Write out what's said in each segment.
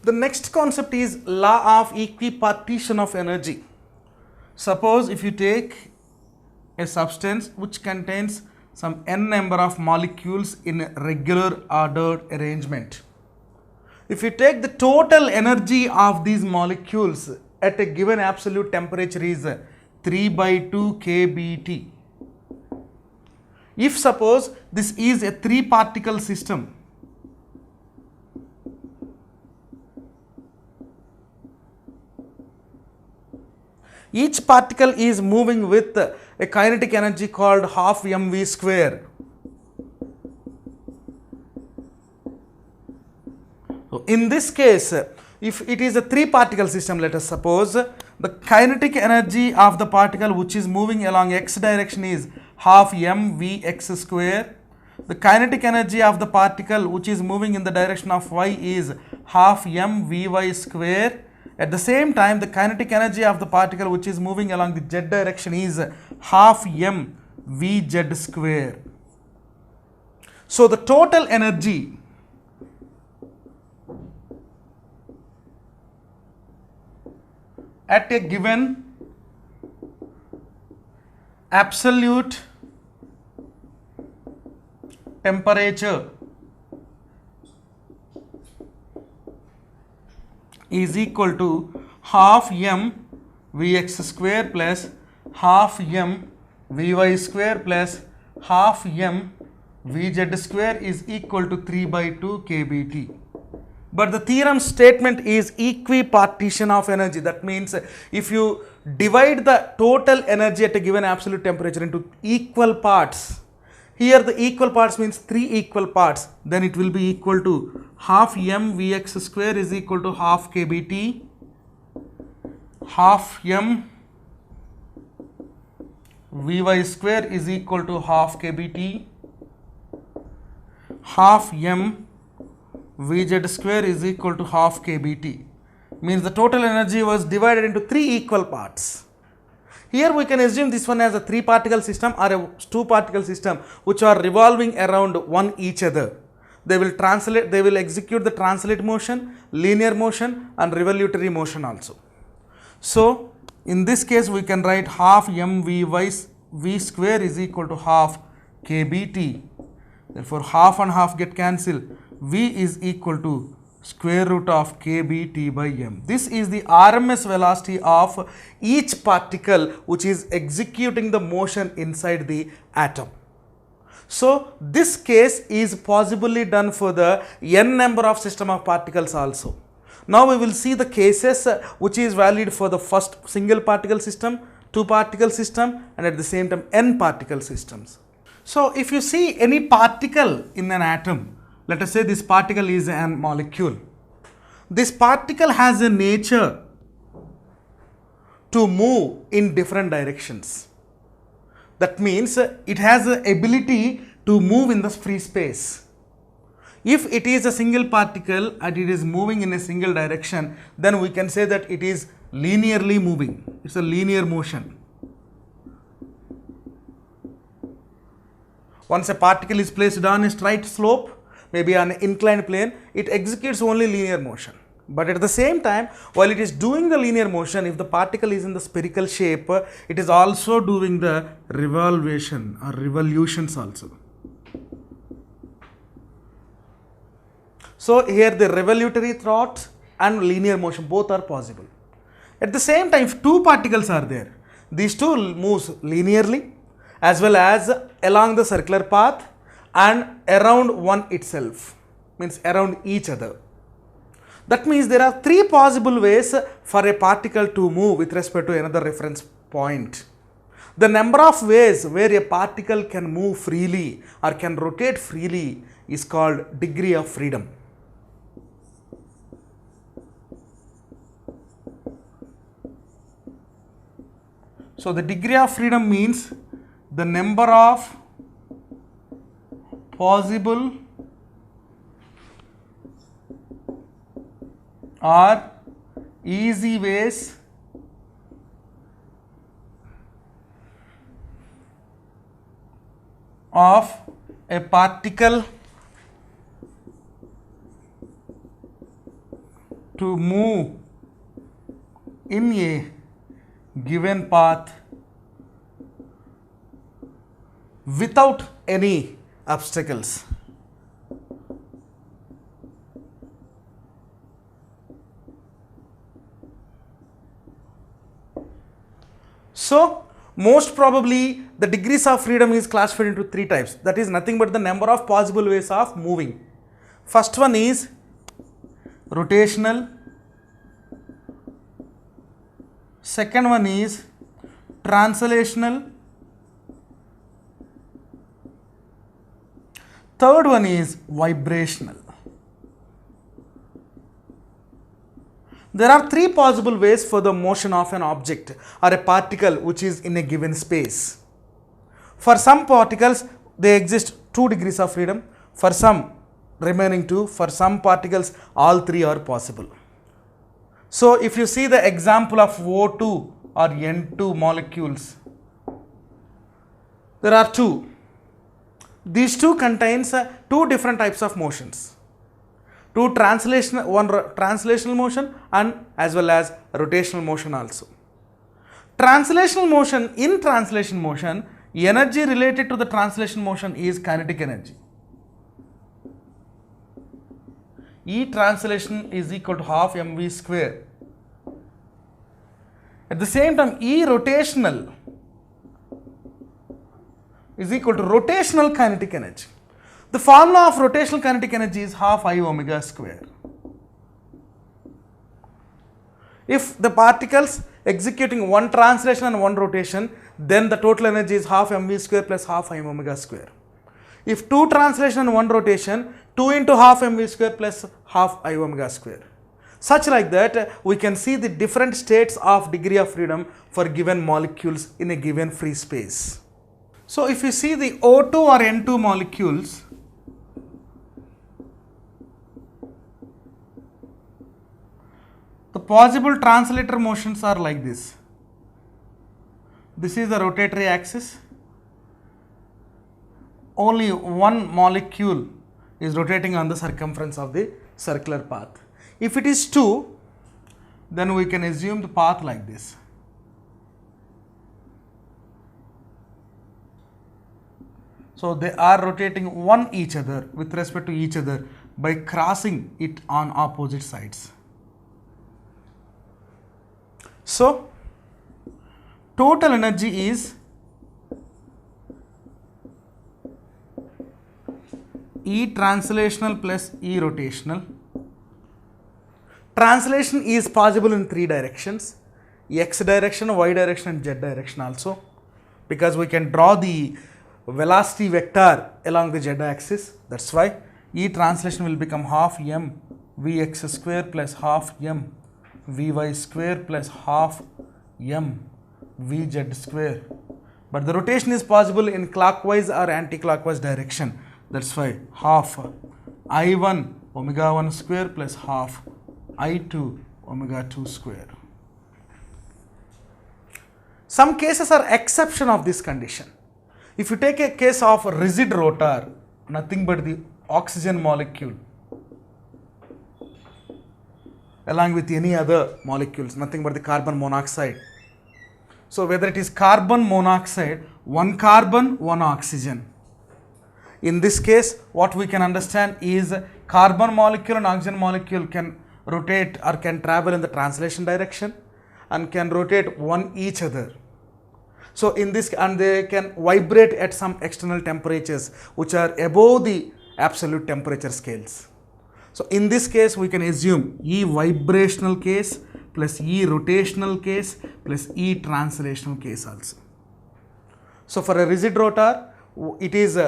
The next concept is law of equipartition of energy. Suppose if you take a substance which contains some n number of molecules in a regular ordered arrangement. If you take the total energy of these molecules at a given absolute temperature is 3/2 kBT. If suppose this is a 3-particle system, each particle is moving with a kinetic energy called half mv square. So in this case, if it is a 3-particle system, let us suppose the kinetic energy of the particle which is moving along x direction is half mvx square. The kinetic energy of the particle which is moving in the direction of y is half mvy square. At the same time, the kinetic energy of the particle which is moving along the z direction is half mvz square. So the total energy at a given absolute temperature is equal to half m vx square plus half m vy square plus half m vz square is equal to 3/2 kBT. But the theorem statement is equipartition of energy. That means if you divide the total energy at a given absolute temperature into equal parts, here the equal parts means 3 equal parts, then it will be equal to half m vx square is equal to half kBT, half m vy square is equal to half kBT, half m vz square is equal to half kBT. Means the total energy was divided into 3 equal parts. Here we can assume this one as a 3-particle system or a 2-particle system which are revolving around one each other. They will execute the translate motion, linear motion and revolutionary motion also. So in this case we can write half mvy v square is equal to half kBT. Therefore half and half get cancelled. V is equal to square root of kBT by m. This is the RMS velocity of each particle which is executing the motion inside the atom. So this case is possibly done for the n number of system of particles also. Now we will see the cases which is valid for the first single particle system, 2-particle system and at the same time n particle systems. So if you see any particle in an atom, let us say this particle is a molecule. This particle has a nature to move in different directions. That means it has the ability to move in the free space. If it is a single particle and it is moving in a single direction, then we can say that it is linearly moving. It's a linear motion. Once a particle is placed on a straight slope, maybe on an inclined plane, it executes only linear motion. But at the same time, while it is doing the linear motion, if the particle is in the spherical shape, it is also doing the revolution or revolutions also. So here the revolutionary thought and linear motion both are possible. At the same time, if 2 particles are there, these 2 moves linearly as well as along the circular path and around one itself, means around each other. That means there are 3 possible ways for a particle to move with respect to another reference point. The number of ways where a particle can move freely or can rotate freely is called degree of freedom. So the degree of freedom means the number of possible or easy ways of a particle to move in a given path without any obstacles. So, most probably the degrees of freedom is classified into three types. That is nothing but the number of possible ways of moving. First one is rotational. Second one is translational. Third one is vibrational. There are three possible ways for the motion of an object or a particle which is in a given space. For some particles, they exist 2 degrees of freedom. For some, remaining 2. For some particles, all 3 are possible. So, if you see the example of O2 or N2 molecules, there are 2. These 2 contains 2 different types of motions. One translational motion and as well as rotational motion also. Translational motion, in translation motion, energy related to the translation motion is kinetic energy. E translation is equal to half mv square. At the same time, E rotational is equal to rotational kinetic energy. The formula of rotational kinetic energy is half I omega square. If the particles executing one translation and one rotation, then the total energy is half mv square plus half I omega square. If 2 translation and 1 rotation, 2 into half mv square plus half I omega square. Such like that, we can see the different states of degree of freedom for given molecules in a given free space. So, if you see the O2 or N2 molecules, the possible translator motions are like this. This is the rotatory axis. Only one molecule is rotating on the circumference of the circular path. If it is 2, then we can assume the path like this. So, they are rotating one each other with respect to each other by crossing it on opposite sides. So, total energy is E translational plus E rotational. Translation is possible in 3 directions: x direction, y direction and z direction also, because we can draw the velocity vector along the z axis. That's why E translation will become half m vx square plus half m vy square plus half m vz square. But the rotation is possible in clockwise or anti-clockwise direction. That's why half I1 omega 1 square plus half I2 omega 2 square. Some cases are exception of this condition. If you take a case of a rigid rotor, nothing but the oxygen molecule along with any other molecules, nothing but the carbon monoxide. So, whether it is carbon monoxide, 1 carbon, 1 oxygen. In this case, what we can understand is carbon molecule and oxygen molecule can rotate or can travel in the translation direction and can rotate one each other. So, in this, and they can vibrate at some external temperatures which are above the absolute temperature scales. So, in this case, we can assume E vibrational case plus E rotational case plus E translational case also. So, for a rigid rotor, it is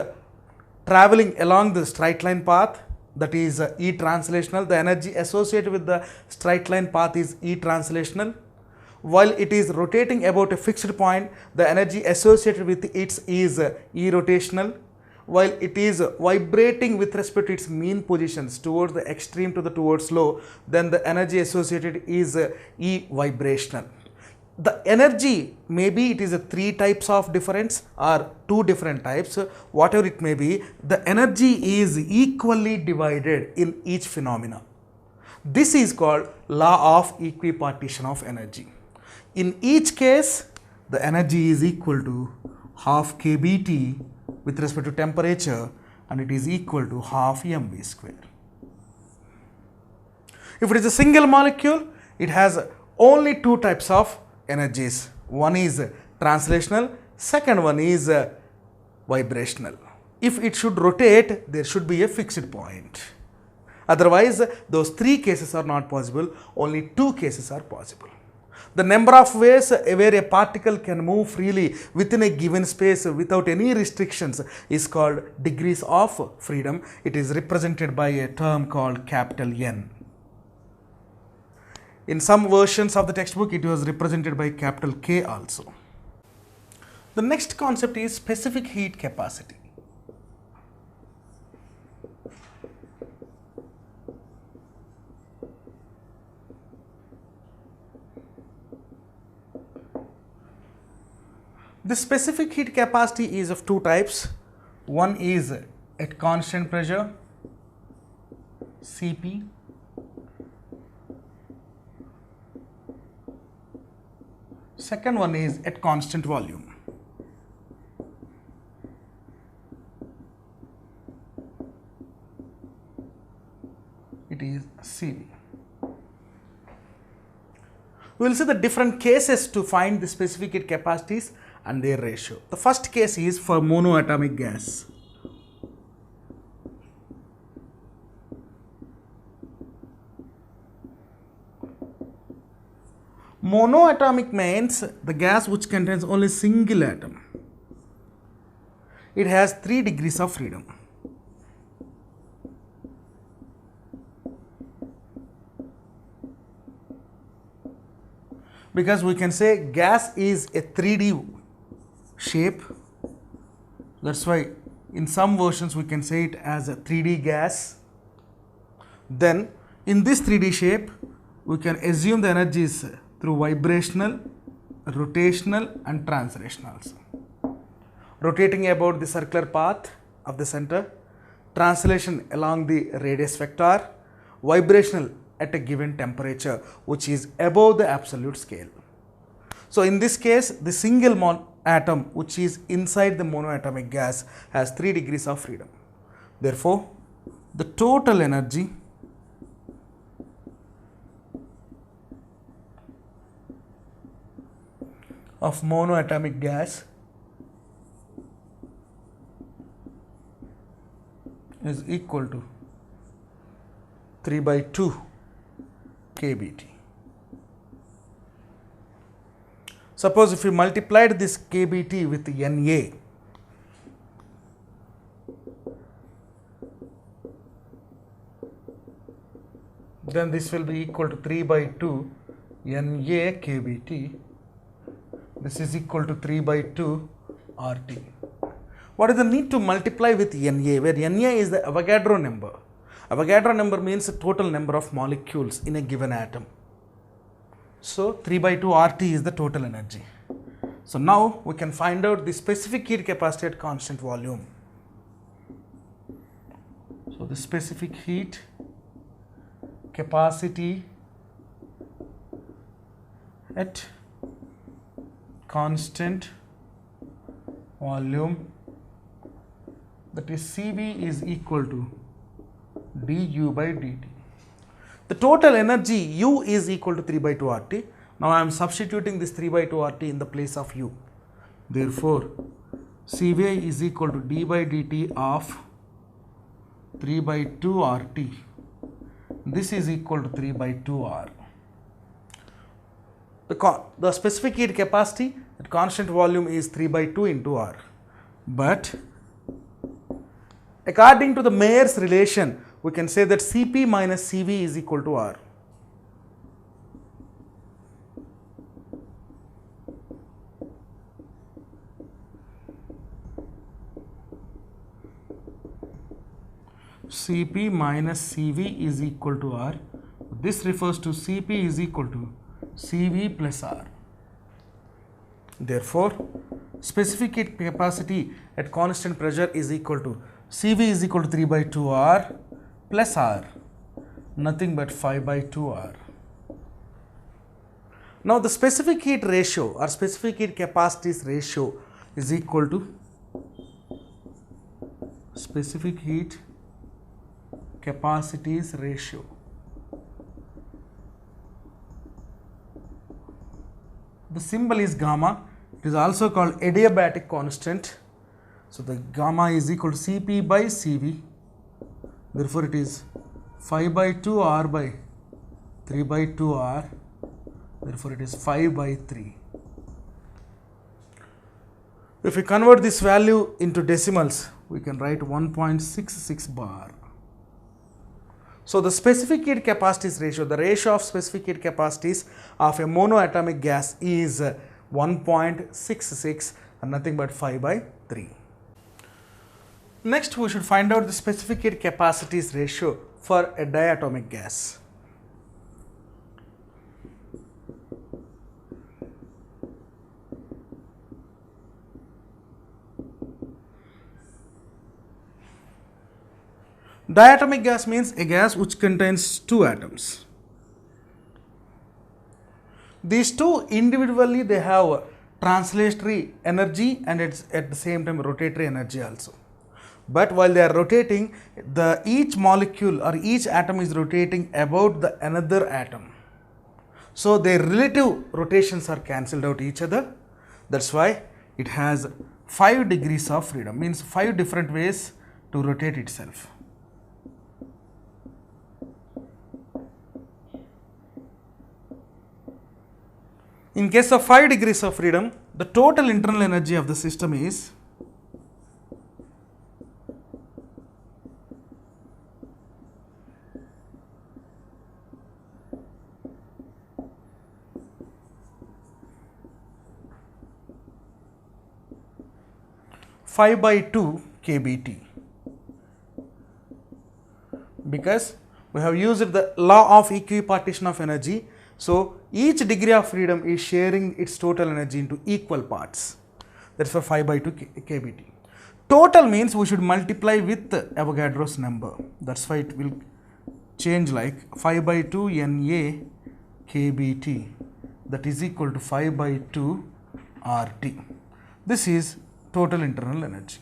traveling along the straight line path, that is E translational. The energy associated with the straight line path is E translational. While it is rotating about a fixed point, the energy associated with it is E rotational. While it is vibrating with respect to its mean positions towards the extreme to the towards low, then the energy associated is E vibrational. The energy, maybe it is a 3 types of difference or 2 different types, whatever it may be, the energy is equally divided in each phenomena. This is called law of equipartition of energy. In each case, the energy is equal to half kBT with respect to temperature, and it is equal to half mv square. If it is a single molecule, it has only two types of energies. One is translational, second one is vibrational. If it should rotate, there should be a fixed point. Otherwise, those three cases are not possible, only two cases are possible. The number of ways where a particle can move freely within a given space without any restrictions is called degrees of freedom. It is represented by a term called capital N. In some versions of the textbook, it was represented by capital K also. The next concept is specific heat capacity. The specific heat capacity is of two types. One is at constant pressure, Cp, second one is at constant volume. It is Cv. We will see the different cases to find the specific heat capacities and their ratio. The first case is for monoatomic gas. Monoatomic means the gas which contains only single atom. It has 3 degrees of freedom. Because we can say gas is a 3D shape. That's why in some versions we can say it as a 3D gas. Then in this 3D shape, we can assume the energies through vibrational, rotational and translational also. Rotating about the circular path of the center, translation along the radius vector, vibrational at a given temperature which is above the absolute scale. So in this case, the single atom which is inside the monoatomic gas has 3 degrees of freedom. Therefore, the total energy of monoatomic gas is equal to 3/2 kBT. Suppose if we multiplied this kBT with Na, then this will be equal to 3/2 Na kBT. This is equal to 3/2 RT. What is the need to multiply with Na, where Na is the Avogadro number. Avogadro number means the total number of molecules in a given atom. So 3/2 RT is the total energy. So now we can find out the specific heat capacity at constant volume. So the specific heat capacity at constant volume, that is Cv is equal to du by dt. The total energy U is equal to 3/2 RT. Now I am substituting this 3/2 RT in the place of U. Therefore, Cv is equal to d by dt of 3/2 RT. This is equal to 3/2 R. The specific heat capacity at constant volume is 3/2 into R. But according to the Mayer's relation, we can say that Cp minus Cv is equal to R. Cp minus Cv is equal to R. This refers to Cp is equal to Cv plus R. Therefore, specific heat capacity at constant pressure is equal to Cv is equal to 3/2 R plus R. nothing but 5 by 2 R. Now the specific heat ratio or specific heat capacities ratio is equal to specific heat capacities ratio. The symbol is gamma. It is also called adiabatic constant. So the gamma is equal to Cp by Cv. Therefore it is 5 by 2 R by 3 by 2 R. Therefore it is 5 by 3. If we convert this value into decimals, we can write 1.66 bar. So the specific heat capacities ratio, the ratio of specific heat capacities of a monoatomic gas is 1.66 and nothing but 5 by 3. Next we should find out the specific heat capacities ratio for a diatomic gas. Diatomic gas means a gas which contains two atoms. These two individually they have translatory energy and it's at the same time rotatory energy also. But while they are rotating, each molecule or each atom is rotating about the another atom. So their relative rotations are cancelled out each other. That's why it has 5 degrees of freedom, means 5 different ways to rotate itself. In case of 5 degrees of freedom, the total internal energy of the system is (5 by 2 kBT), because we have used the law of equipartition of energy. So each degree of freedom is sharing its total energy into equal parts. That's for 5 by 2 kBT. Total means we should multiply with Avogadro's number. That's why it will change like 5 by 2 Na kBT, that is equal to 5 by 2 RT. This is total internal energy.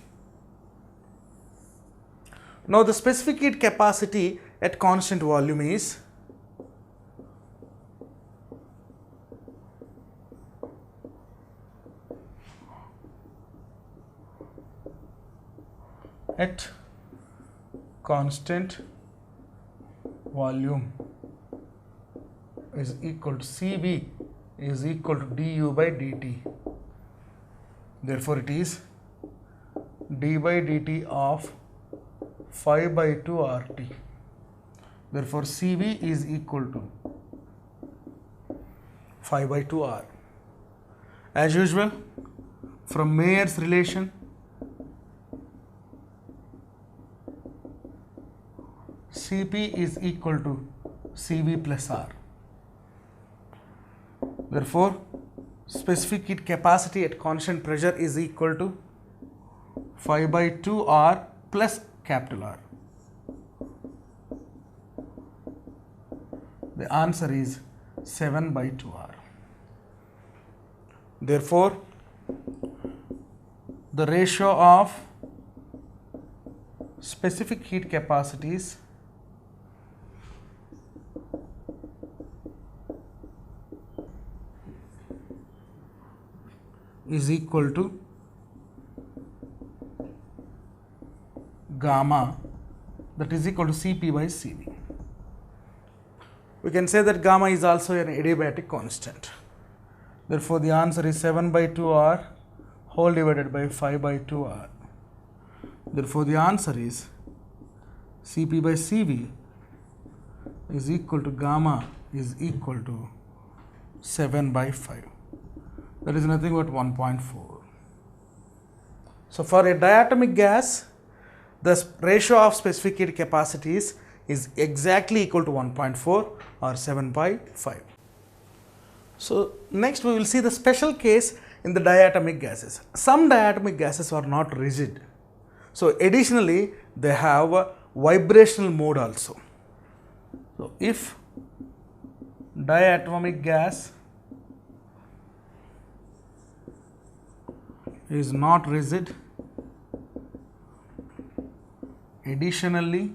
Now the specific heat capacity at constant volume is at constant volume is equal to Cv is equal to du by dt. Therefore it is d by dt of 5 by 2 RT. Therefore Cv is equal to 5 by 2 R. As usual, from Mayer's relation, Cp is equal to Cv plus R. Therefore, specific heat capacity at constant pressure is equal to 5 by 2 R plus capital R. The answer is 7 by 2 R. Therefore, the ratio of specific heat capacities is equal to gamma, that is equal to Cp by Cv. We can say that gamma is also an adiabatic constant. Therefore, the answer is 7 by 2 R whole divided by 5 by 2 R. Therefore, the answer is Cp by Cv is equal to gamma is equal to 7 by 5. That is nothing but 1.4. So for a diatomic gas, the ratio of specific heat capacities is exactly equal to 1.4 or 7 by 5. So next we will see the special case in the diatomic gases. Some diatomic gases are not rigid. So additionally, they have a vibrational mode also. So if diatomic gas is not rigid, additionally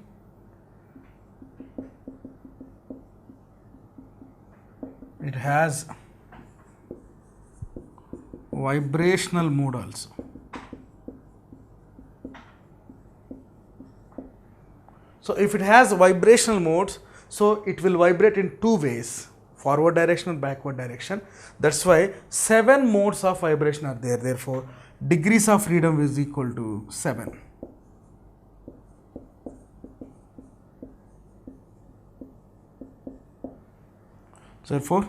it has vibrational mode also. So if it has vibrational modes, so it will vibrate in two ways, forward direction and backward direction. That's why 7 modes of vibration are there. Therefore, degrees of freedom is equal to 7. So therefore,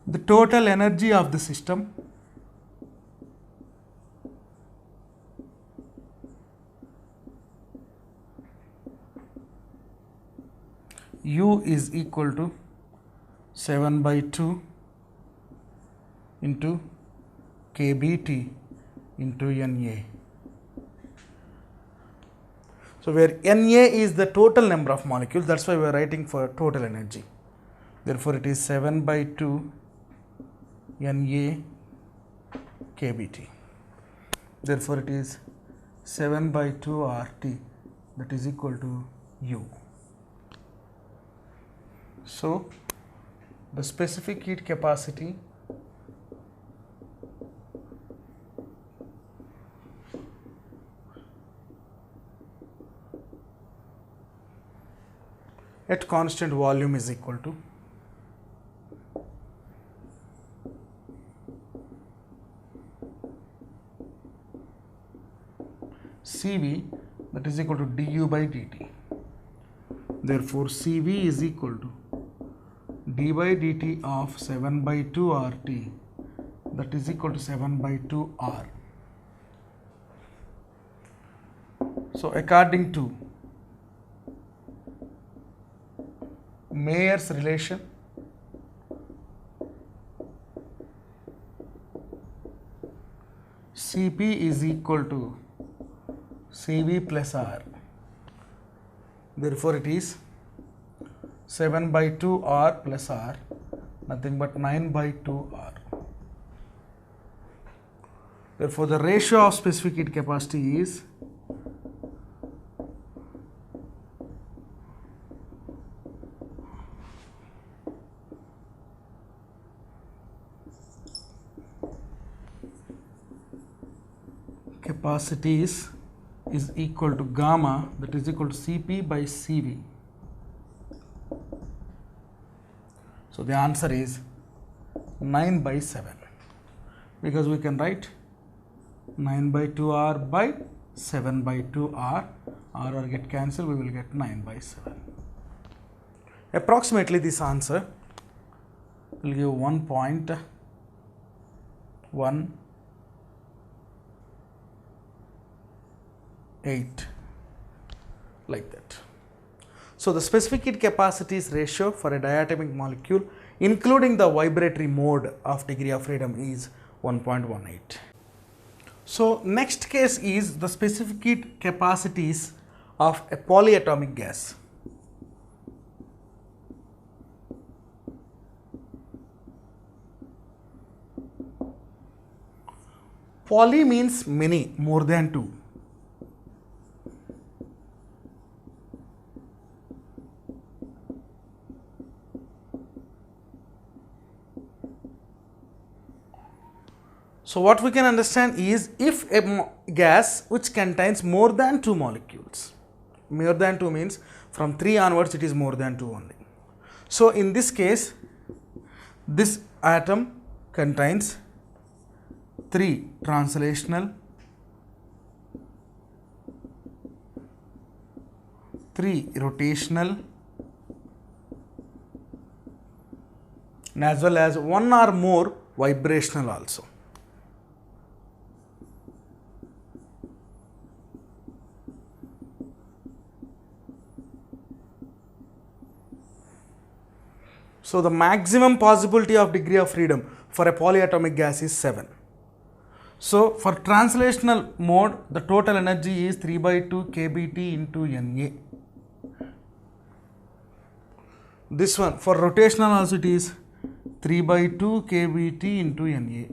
the total energy of the system U is equal to 7 by 2 into kBT into Na. So where Na is the total number of molecules, that's why we are writing for total energy. Therefore, it is 7 by 2 Na kBT. Therefore, it is 7 by 2 RT, that is equal to U. So the specific heat capacity at constant volume is equal to Cv, that is equal to du by dt. Therefore, Cv is equal to d by dt of 7 by 2 RT, that is equal to 7 by 2 R. So according to Mayer's relation, Cp is equal to Cv plus R. Therefore, it is 7 by 2 R plus R, nothing but 9 by 2 R. Therefore, the ratio of specific heat capacity is is equal to gamma, that is equal to Cp by Cv. So the answer is 9 by 7, because we can write 9 by 2R by 7 by 2R, R get cancelled, we will get 9 by 7. Approximately this answer will give 1.18 like that. So the specific heat capacities ratio for a diatomic molecule, including the vibratory mode of degree of freedom, is 1.18. So next case is the specific heat capacities of a polyatomic gas. Poly means many, more than 2. So what we can understand is, if a gas which contains more than 2 molecules, more than 2 means from 3 onwards it is more than 2 only. So in this case, this atom contains 3 translational, 3 rotational, and as well as 1 or more vibrational also. So the maximum possibility of degree of freedom for a polyatomic gas is 7. So for translational mode, the total energy is 3 by 2 kBT into Na. This one for rotational also it is 3 by 2 kBt into Na.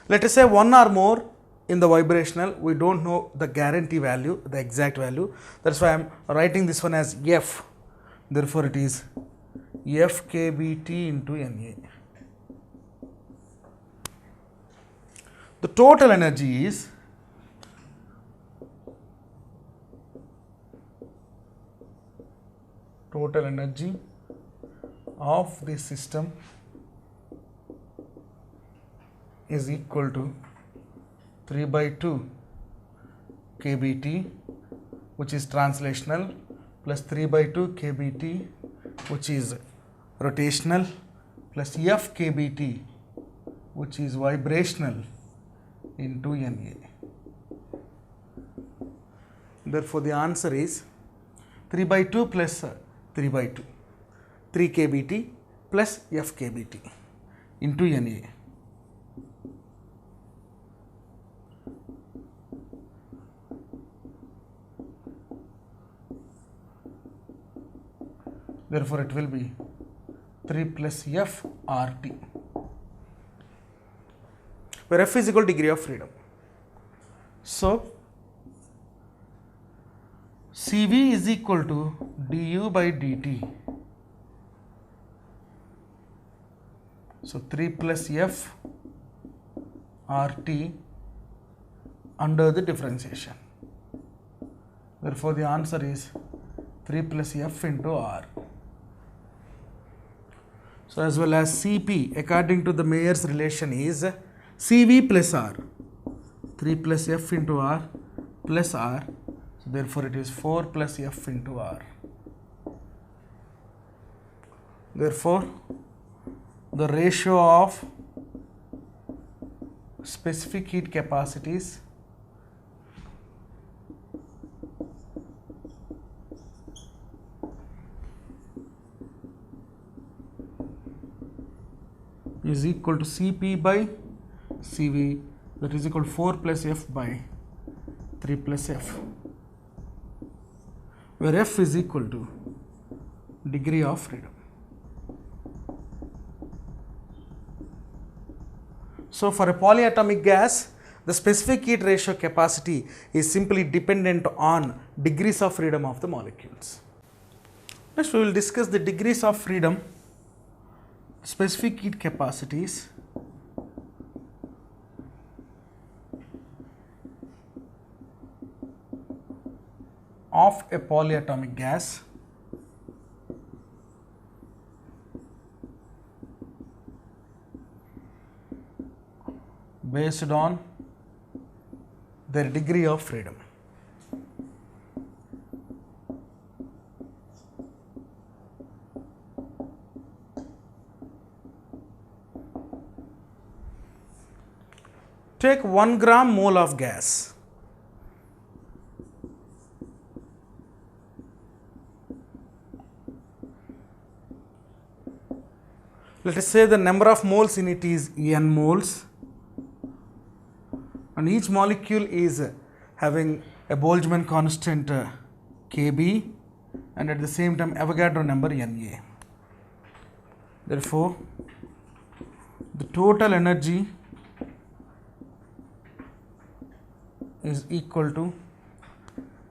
Let us say one or more in the vibrational, we don't know the guarantee value, the exact value. That's why I am writing this one as F. Therefore, it is F kBt into Na. The total energy is of the system is equal to 3 by 2 kBt, which is translational, plus 3 by 2 kBt, which is rotational, plus F kBt, which is vibrational, into Na. Therefore, the answer is 3 by 2 plus 3 by 2, 3 kBt plus F kBt into Na. Therefore, it will be 3 plus F RT, where F is equal to degree of freedom. So, Cv is equal to du by dt. So, 3 plus F RT under the differentiation. Therefore, the answer is 3 plus F into R. So, as well as Cp according to the Mayer's relation is Cv plus R, 3 plus F into R plus R. So, therefore, it is 4 plus F into R. Therefore, the ratio of specific heat capacities is equal to Cp by Cv, that is equal to 4 plus F by 3 plus F, where F is equal to degree of freedom. So, for a polyatomic gas, the specific heat ratio capacity is simply dependent on degrees of freedom of the molecules. Next, we will discuss the degrees of freedom, specific heat capacities of a polyatomic gas based on their degree of freedom. Take 1 gram mole of gas. Let us say the number of moles in it is n moles, and each molecule is having a Boltzmann constant Kb and at the same time Avogadro number Na. Therefore, the total energy is equal to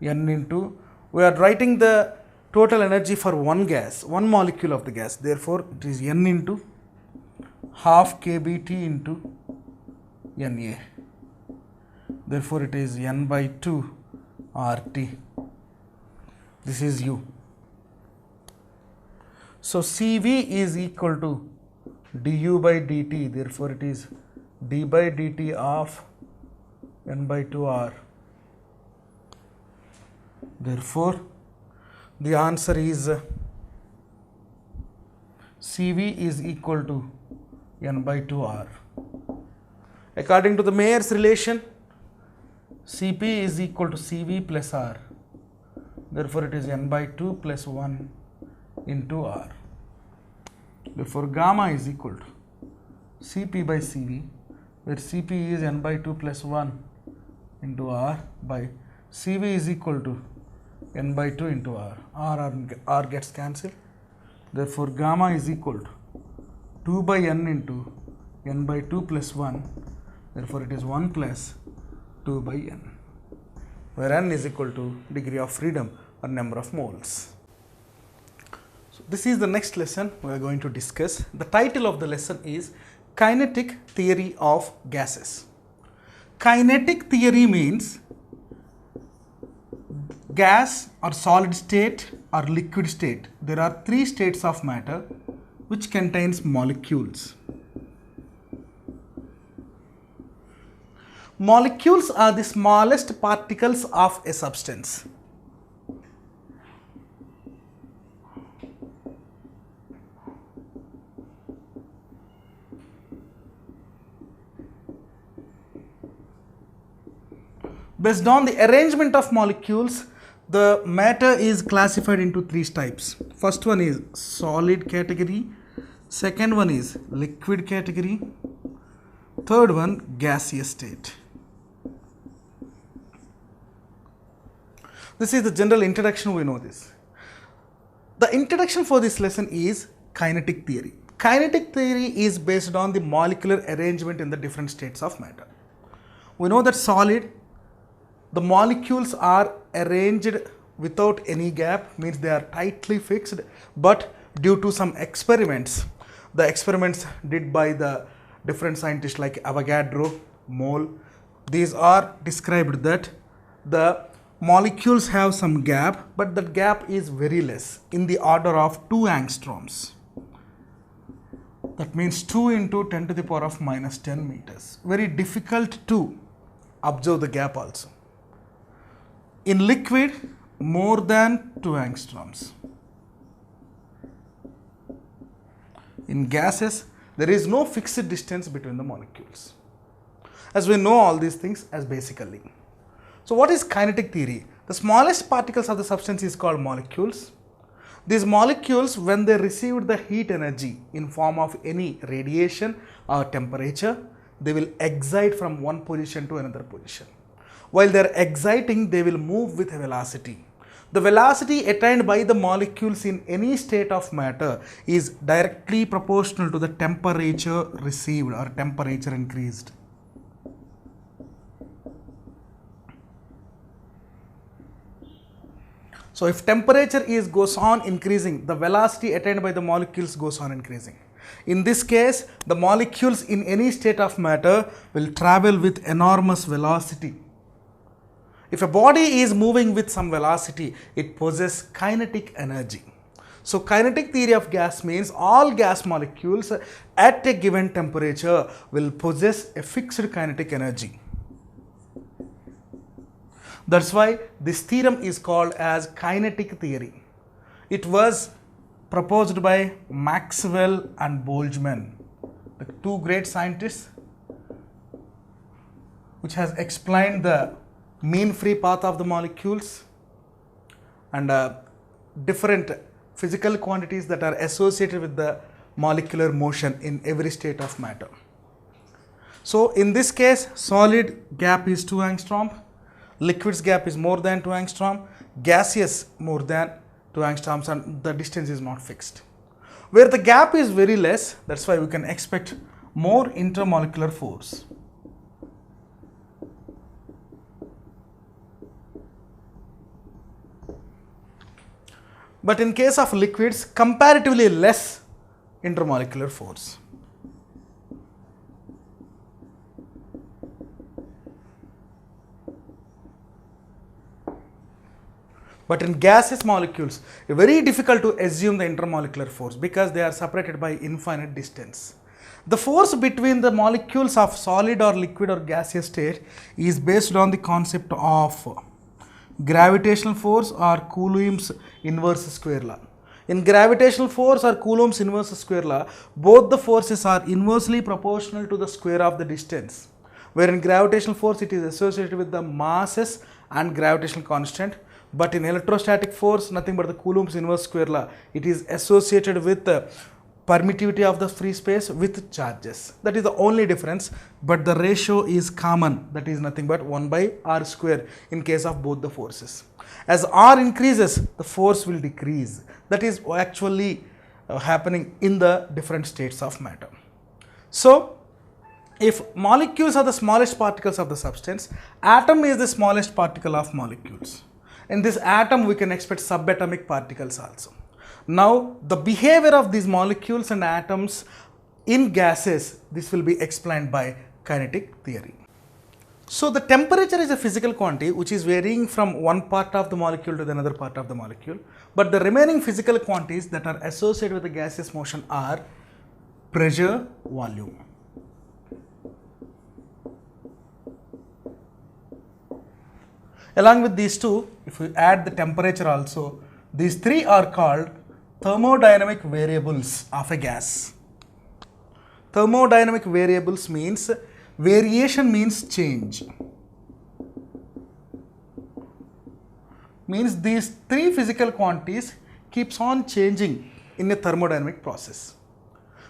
n into, we are writing the total energy for one gas, one molecule of the gas. Therefore, it is n into half kBt into Na. Therefore, it is n by 2 RT. This is U. So, Cv is equal to du by dt. Therefore, it is d by dt of n by 2 R. Therefore, the answer is Cv is equal to n by 2 R. According to the Mayer's relation, Cp is equal to Cv plus R. Therefore, it is n by 2 plus 1 into R. Therefore, gamma is equal to Cp by Cv, where Cp is n by 2 plus 1 into R by Cv is equal to n by 2 into r gets cancelled. Therefore, gamma is equal to 2 by n into n by 2 plus 1. Therefore, it is 1 plus 2 by n, where n is equal to degree of freedom or number of moles. So, this is the next lesson we are going to discuss. The title of the lesson is Kinetic Theory of Gases. Kinetic theory means gas or solid state or liquid state. There are three states of matter which contains molecules. Molecules are the smallest particles of a substance. Based on the arrangement of molecules, the matter is classified into three types. First one is solid category, second one is liquid category, third one gaseous state. This is the general introduction, we know this. The introduction for this lesson is kinetic theory. Kinetic theory is based on the molecular arrangement in the different states of matter. We know that solid, the molecules are arranged without any gap, means they are tightly fixed, but due to some experiments, the experiments did by the different scientists like Avogadro, Mole, these are described that the molecules have some gap, but that gap is very less, in the order of 2 angstroms. That means 2 into 10 to the power of minus 10 meters. Very difficult to observe the gap also. In liquid, more than 2 angstroms. In gases, there is no fixed distance between the molecules. As we know all these things as basically. So what is kinetic theory? The smallest particles of the substance is called molecules. These molecules, when they receive the heat energy in form of any radiation or temperature, they will excite from one position to another position. While they are exciting, they will move with a velocity. The velocity attained by the molecules in any state of matter is directly proportional to the temperature received or temperature increased. So if temperature goes on increasing, the velocity attained by the molecules goes on increasing. In this case, the molecules in any state of matter will travel with enormous velocity. If a body is moving with some velocity, it possesses kinetic energy. So kinetic theory of gas means all gas molecules at a given temperature will possess a fixed kinetic energy. That's why this theorem is called as kinetic theory. It was proposed by Maxwell and Boltzmann, the two great scientists, which has explained the mean free path of the molecules and different physical quantities that are associated with the molecular motion in every state of matter. So in this case, solid gap is 2 angstrom, liquid's gap is more than 2 angstrom, gaseous more than 2 angstroms, and the distance is not fixed. Where the gap is very less, that's why we can expect more intermolecular force. But in case of liquids, comparatively less intermolecular force. But in gaseous molecules, it's very difficult to assume the intermolecular force because they are separated by infinite distance. The force between the molecules of solid or liquid or gaseous state is based on the concept of gravitational force or Coulomb's inverse square law. In gravitational force or Coulomb's inverse square law, both the forces are inversely proportional to the square of the distance. Where in gravitational force it is associated with the masses and gravitational constant, but in electrostatic force nothing but the Coulomb's inverse square law. It is associated with the permittivity of the free space with charges. That is the only difference, but the ratio is common. That is nothing but 1 by r square in case of both the forces. As r increases, the force will decrease. That is actually happening in the different states of matter. So, if molecules are the smallest particles of the substance, atom is the smallest particle of molecules. In this atom, we can expect subatomic particles also. Now, the behavior of these molecules and atoms in gases, this will be explained by kinetic theory. So, the temperature is a physical quantity which is varying from one part of the molecule to the another part of the molecule, but the remaining physical quantities that are associated with the gaseous motion are pressure, volume. Along with these two, if we add the temperature also, these three are called thermodynamic variables of a gas. Thermodynamic variables means variation means change. Means these three physical quantities keeps on changing in a thermodynamic process.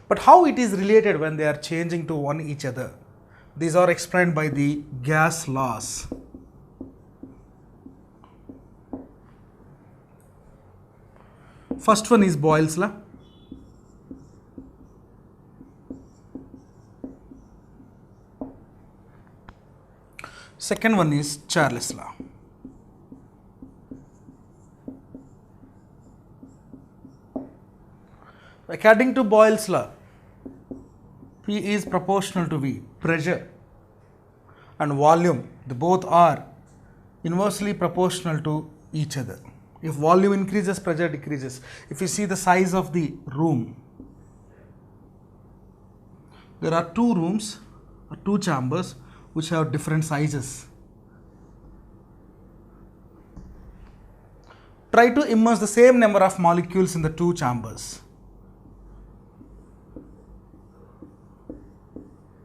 But how it is related when they are changing to one each other? These are explained by the gas laws. First one is Boyle's law. Second one is Charles' law. According to Boyle's law, P is proportional to V, pressure and volume, they both are inversely proportional to each other. If volume increases, pressure decreases. If you see the size of the room, there are two rooms or two chambers which have different sizes. Try to immerse the same number of molecules in the two chambers.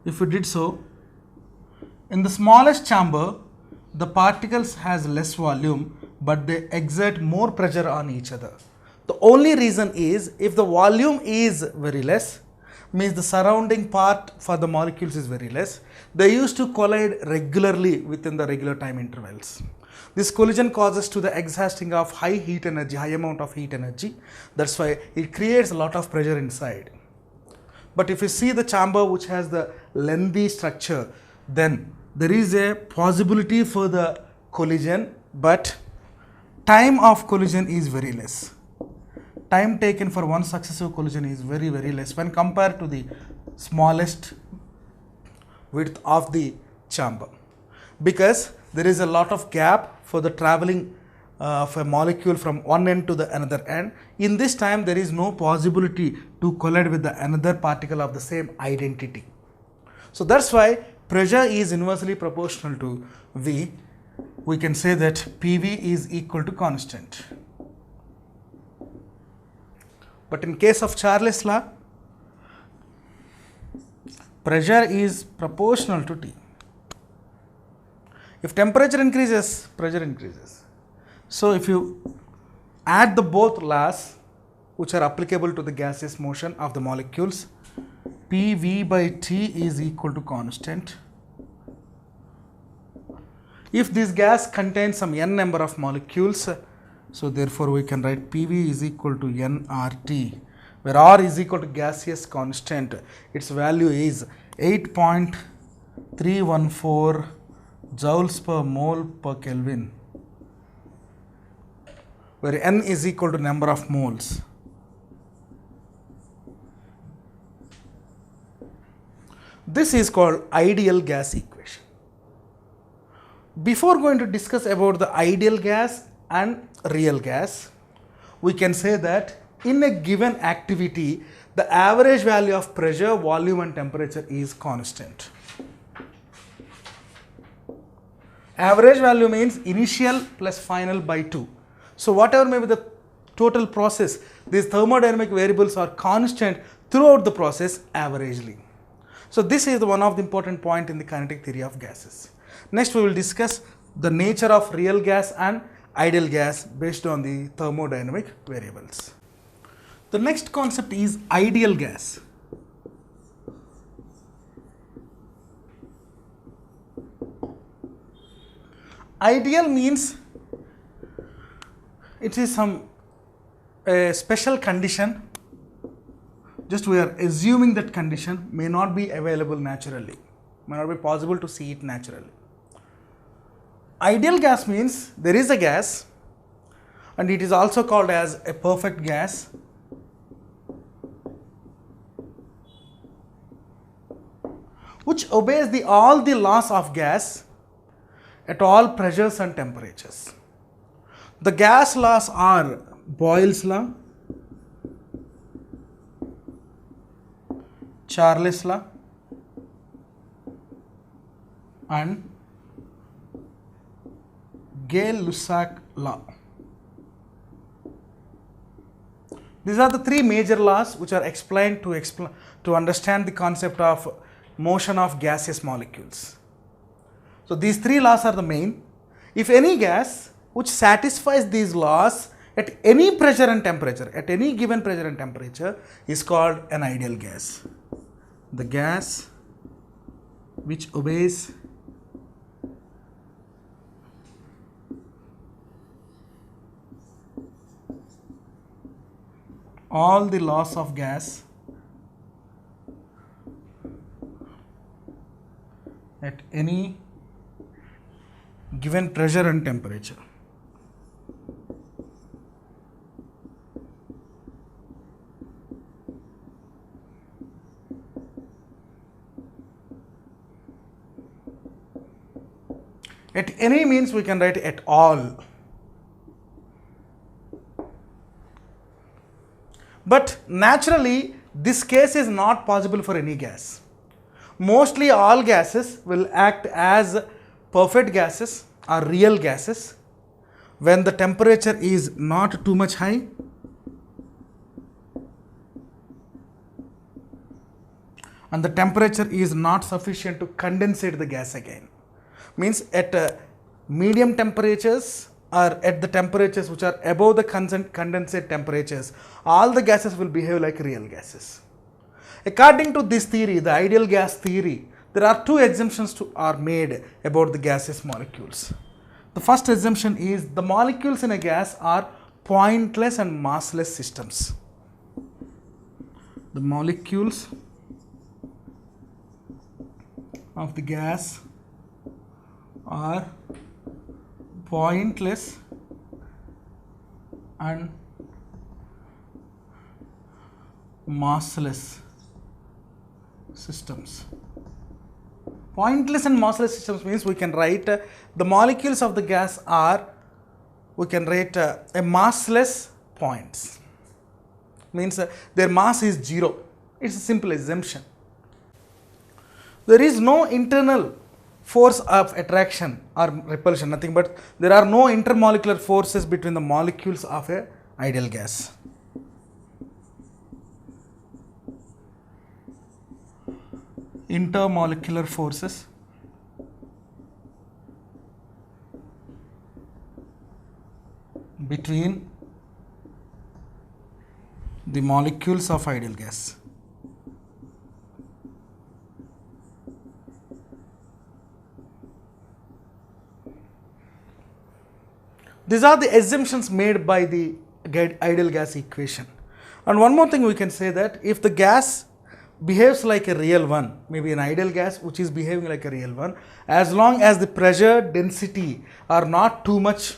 If we did so, in the smallest chamber, the particles has less volume, but they exert more pressure on each other. The only reason is if the volume is very less, means the surrounding part for the molecules is very less, they used to collide regularly within the regular time intervals. This collision causes to the exhausting of high heat energy, high amount of heat energy. That's why it creates a lot of pressure inside. But if you see the chamber which has the lengthy structure, then there is a possibility for the collision, but time of collision is very less. Time taken for one successive collision is very, very less when compared to the smallest width of the chamber, because there is a lot of gap for the traveling of a molecule from one end to the another end. In this time, there is no possibility to collide with the another particle of the same identity. So that's why pressure is inversely proportional to V. We can say that PV is equal to constant. But in case of Charles' law, pressure is proportional to T. If temperature increases, pressure increases. So if you add the both laws which are applicable to the gaseous motion of the molecules, PV by T is equal to constant. If this gas contains some n number of molecules, so therefore we can write PV is equal to nRT, where R is equal to gaseous constant. Its value is 8.314 joules per mole per Kelvin, where N is equal to number of moles. This is called ideal gas equation. Before going to discuss about the ideal gas and real gas, we can say that in a given activity, the average value of pressure, volume and temperature is constant. Average value means initial plus final by 2. So whatever may be the total process, these thermodynamic variables are constant throughout the process averagely. So this is one of the important point in the kinetic theory of gases. Next we will discuss the nature of real gas and ideal gas based on the thermodynamic variables. The next concept is ideal gas. Ideal means it is some special condition, just we are assuming that condition may not be available naturally, may not be possible to see it naturally. Ideal gas means there is a gas and it is also called as a perfect gas. Which obeys all the laws of gas at all pressures and temperatures. The gas laws are Boyle's law, Charles' law, and Gay-Lussac law. These are the three major laws which are explained to understand the concept of motion of gaseous molecules. So these three laws are the main. If any gas which satisfies these laws at any pressure and temperature, at any given pressure and temperature, is called an ideal gas. The gas which obeys all the laws of gas at any given pressure and temperature. At any means we can write at all. But naturally, this case is not possible for any gas. Mostly all gases will act as perfect gases or real gases when the temperature is not too much high and the temperature is not sufficient to condensate the gas again. Means at medium temperatures or at the temperatures which are above the condensate temperatures, all the gases will behave like real gases. According to this theory, the ideal gas theory, there are two assumptions are made about the gaseous molecules. The first assumption is the molecules in a gas are pointless and massless systems. The molecules of the gas are pointless and massless systems. Pointless and massless systems means we can write the molecules of the gas are, we can write a massless points. Means their mass is zero. It's a simple assumption. There is no internal force of attraction or repulsion, nothing but there are no intermolecular forces between the molecules of a ideal gas. Intermolecular forces between the molecules of ideal gas. These are the assumptions made by the ideal gas equation. And one more thing we can say that if the gas behaves like a real one, maybe an ideal gas which is behaving like a real one, as long as the pressure density are not too much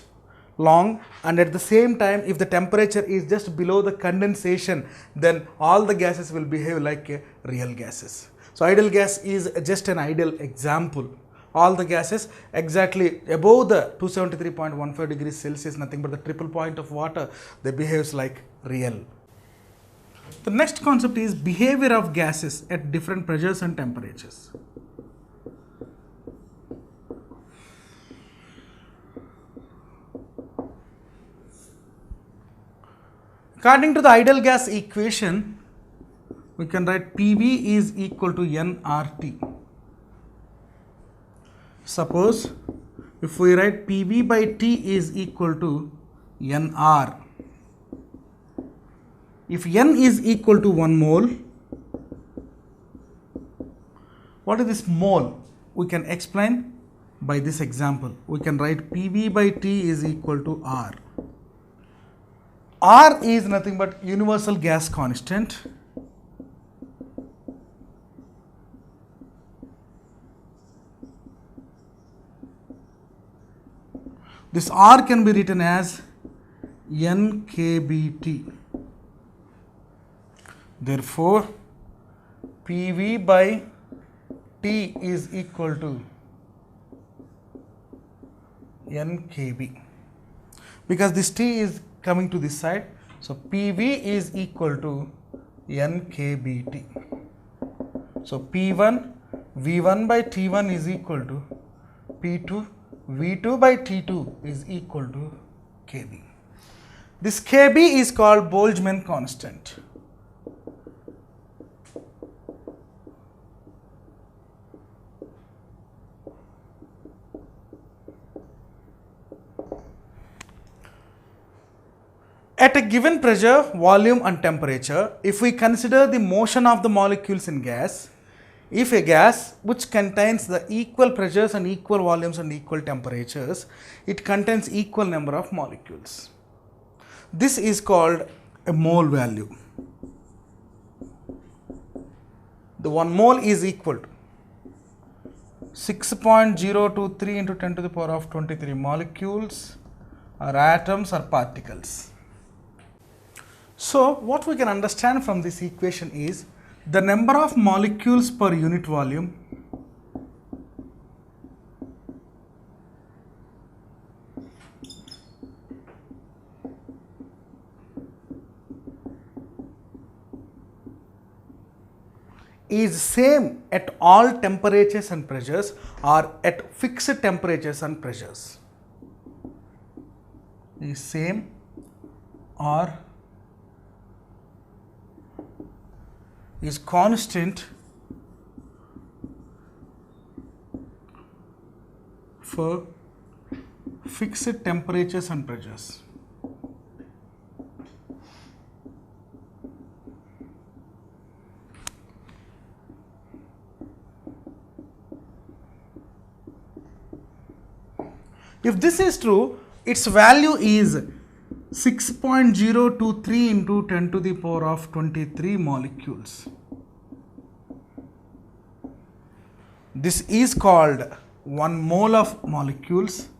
long and at the same time if the temperature is just below the condensation, then all the gases will behave like real gases. So ideal gas is just an ideal example. All the gases exactly above the 273.15 degrees Celsius, nothing but the triple point of water, they behaves like real. The next concept is behavior of gases at different pressures and temperatures. According to the ideal gas equation, we can write PV is equal to nRT. Suppose if we write PV by T is equal to nR, If N is equal to 1 mole, what is this mole? We can explain by this example. We can write PV by T is equal to R. R is nothing but universal gas constant. This R can be written as NKBT. Therefore, PV by T is equal to NKB. Because this T is coming to this side, so PV is equal to NKBT. So P1 V1 by T1 is equal to P2 V2 by T2 is equal to KB. This KB is called Boltzmann constant. At a given pressure, volume and temperature, if we consider the motion of the molecules in gas, if a gas which contains the equal pressures and equal volumes and equal temperatures, it contains equal number of molecules. This is called a mole value. The 1 mole is equal to 6.023 into 10 to the power of 23 molecules or atoms or particles. So what we can understand from this equation is the number of molecules per unit volume is same at all temperatures and pressures or at fixed temperatures and pressures. Is same or is constant for fixed temperatures and pressures. If this is true, its value is 6.023 into 10 to the power of 23 molecules. This is called 1 mole of molecules.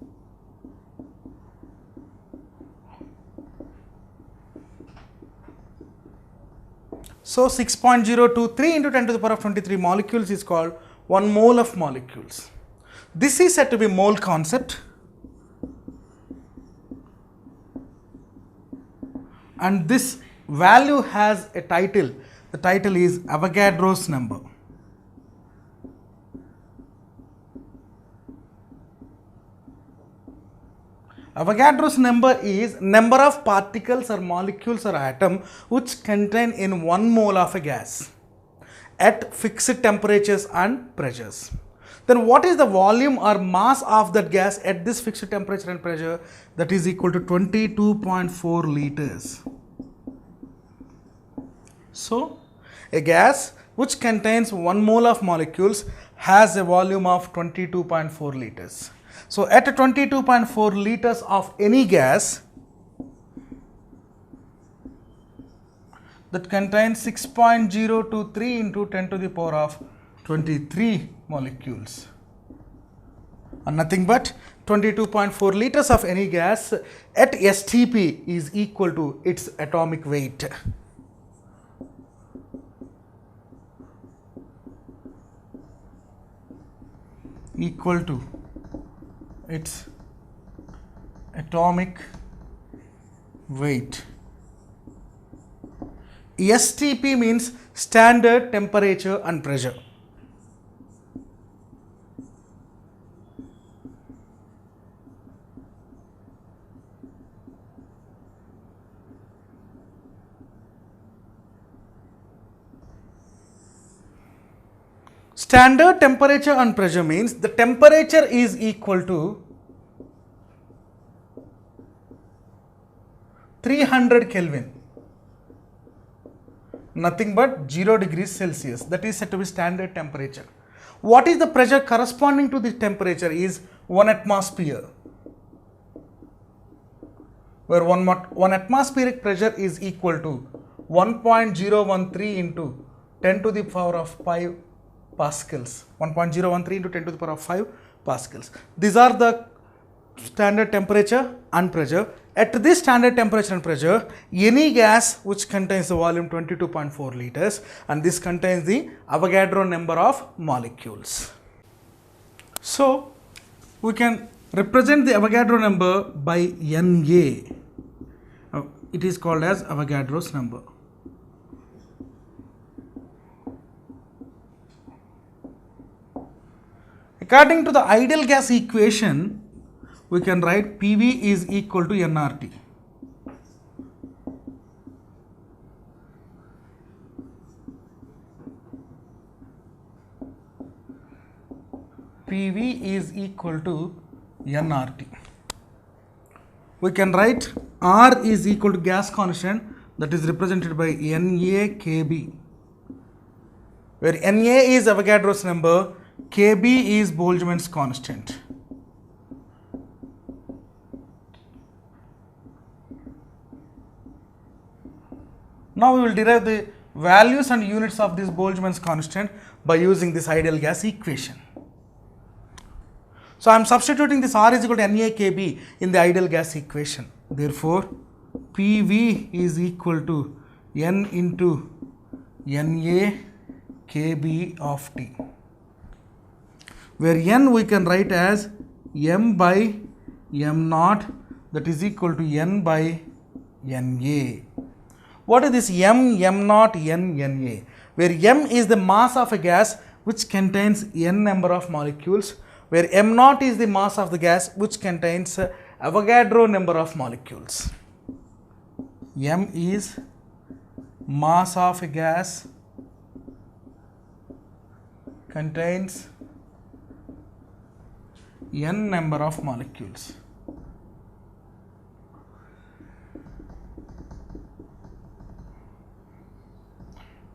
So 6.023 into 10 to the power of 23 molecules is called 1 mole of molecules. This is said to be mole concept. And this value has a title. The title is Avogadro's number. Avogadro's number is number of particles or molecules or atom which contain in 1 mole of a gas at fixed temperatures and pressures. Then what is the volume or mass of that gas at this fixed temperature and pressure? That is equal to 22.4 liters. So, a gas which contains 1 mole of molecules has a volume of 22.4 liters. So, at 22.4 liters of any gas that contains 6.023 into 10 to the power of 23 molecules, and nothing but 22.4 liters of any gas at STP is equal to its atomic weight. Equal to its atomic weight. STP means standard temperature and pressure. Standard temperature and pressure means the temperature is equal to 300 Kelvin. Nothing but 0 degrees Celsius. That is said to be standard temperature. What is the pressure corresponding to this temperature is 1 atmosphere, where 1 atmospheric pressure is equal to 1.013 into 10 to the power of 5 pascals. 1.013 into 10 to the power of 5 pascals. These are the standard temperature and pressure. At this standard temperature and pressure, any gas which contains the volume 22.4 liters, and this contains the Avogadro number of molecules. So, we can represent the Avogadro number by Na. It is called as Avogadro's number. According to the ideal gas equation, we can write PV is equal to nRT. PV is equal to nRT. We can write R is equal to gas constant, that is represented by NaKb, where Na is Avogadro's number, Kb is Boltzmann's constant. Now we will derive the values and units of this Boltzmann's constant by using this ideal gas equation. So I am substituting this R is equal to NaKb in the ideal gas equation. Therefore, PV is equal to N into NaKb of T, where N we can write as M by M naught, that is equal to N by Na. What is this M naught, N, Na? Where M is the mass of a gas which contains N number of molecules, where M naught is the mass of the gas which contains Avogadro number of molecules. M is mass of a gas contains N number of molecules.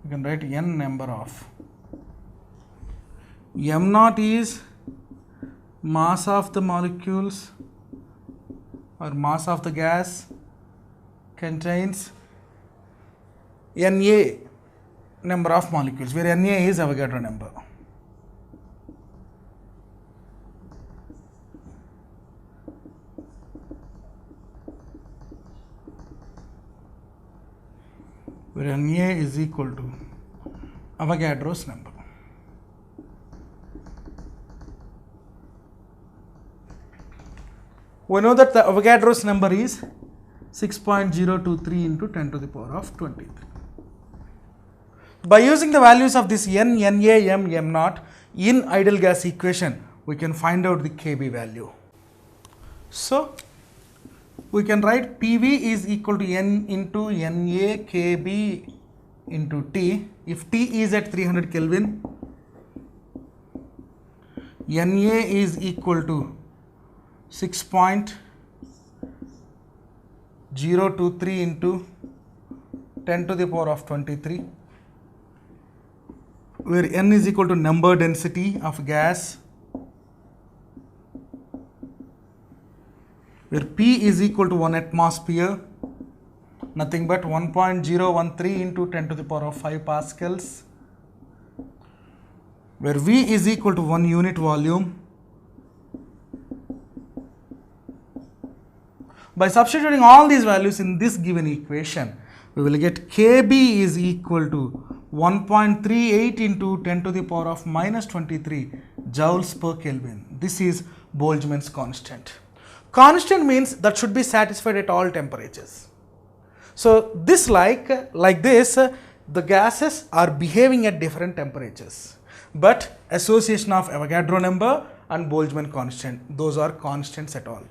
You can write N number of. M naught is mass of the molecules or mass of the gas contains Na number of molecules, where Na is Avogadro number. Where Na is equal to Avogadro's number. We know that the Avogadro's number is 6.023 into 10 to the power of 23. By using the values of this N, Na, M, M naught in ideal gas equation, we can find out the Kb value. So, we can write PV is equal to N into NaKb into T. If T is at 300 Kelvin, Na is equal to 6.023 into 10 to the power of 23, where N is equal to number density of gas, where P is equal to 1 atmosphere, nothing but 1.013 into 10 to the power of 5 pascals, where V is equal to 1 unit volume. By substituting all these values in this given equation, we will get Kb is equal to 1.38 into 10 to the power of minus 23 joules per Kelvin. This is Boltzmann's constant. Constant means that should be satisfied at all temperatures. So this like this, the gases are behaving at different temperatures, but association of Avogadro number and Boltzmann constant, those are constants at all.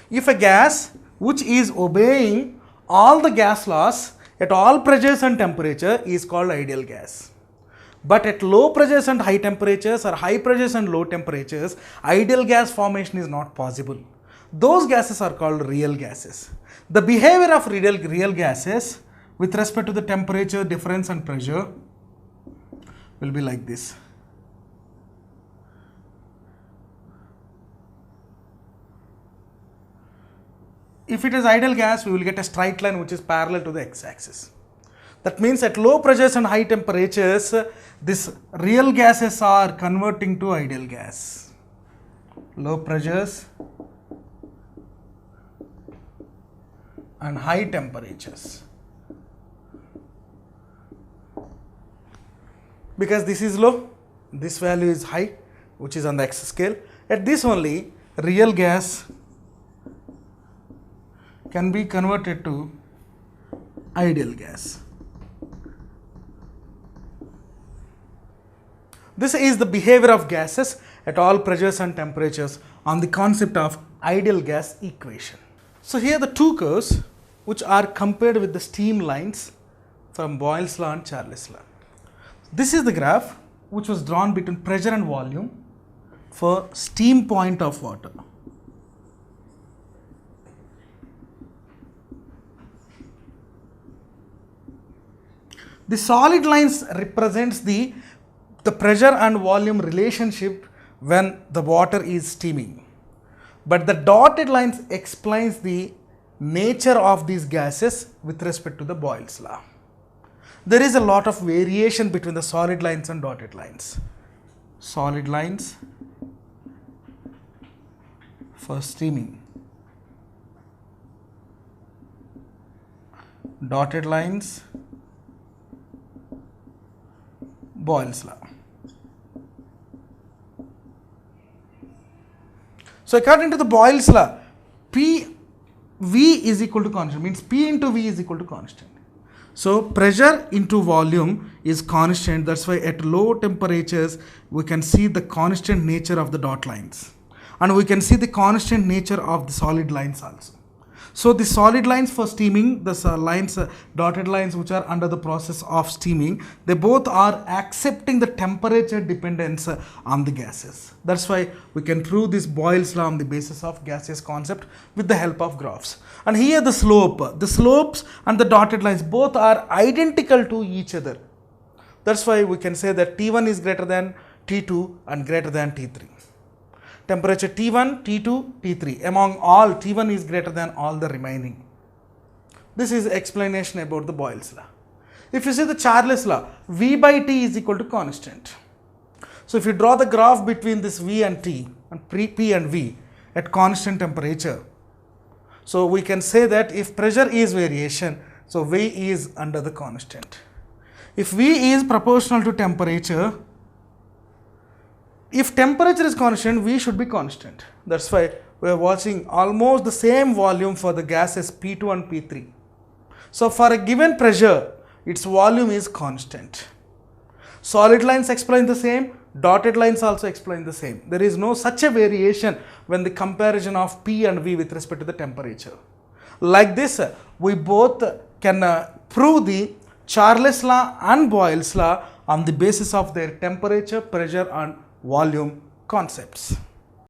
If a gas which is obeying all the gas laws at all pressures and temperature is called ideal gas. But at low pressures and high temperatures, or high pressures and low temperatures, ideal gas formation is not possible. Those gases are called real gases. The behavior of real gases with respect to the temperature difference and pressure will be like this. If it is ideal gas, we will get a straight line which is parallel to the x-axis. That means at low pressures and high temperatures, these real gases are converting to ideal gas. Low pressures and high temperatures. Because this is low, this value is high, which is on the x scale. At this only, real gas can be converted to ideal gas. This is the behavior of gases at all pressures and temperatures on the concept of ideal gas equation. So here the two curves which are compared with the steam lines from Boyle's law and Charles' law. This is the graph which was drawn between pressure and volume for steam point of water. The solid lines represents the pressure and volume relationship when the water is steaming. But the dotted lines explains the nature of these gases with respect to the Boyle's law. There is a lot of variation between the solid lines and dotted lines. Solid lines for steaming. Dotted lines, Boyle's law. So according to the Boyle's law, V is equal to constant, means P into V is equal to constant. So pressure into volume is constant. That's why at low temperatures we can see the constant nature of the dot lines, and we can see the constant nature of the solid lines also. So the solid lines for steaming, the lines, dotted lines which are under the process of steaming, they both are accepting the temperature dependence on the gases. That's why we can prove this Boyle's law on the basis of gaseous concept with the help of graphs. And here the slopes and the dotted lines both are identical to each other. That's why we can say that T1 is greater than T2 and greater than T3. Temperature T1, T2, T3. Among all, T1 is greater than all the remaining. This is explanation about the Boyle's law. If you see the Charles' law, V by T is equal to constant. So if you draw the graph between this V and T, and P and V at constant temperature, so we can say that if pressure is variation, so V is under the constant. If V is proportional to temperature, if temperature is constant, V should be constant. That's why we are watching almost the same volume for the gases P2 and P3. So for a given pressure, its volume is constant. Solid lines explain the same, dotted lines also explain the same. There is no such a variation when the comparison of P and V with respect to the temperature. Like this, we both can prove the Charles' law and Boyle's law on the basis of their temperature, pressure and volume concepts.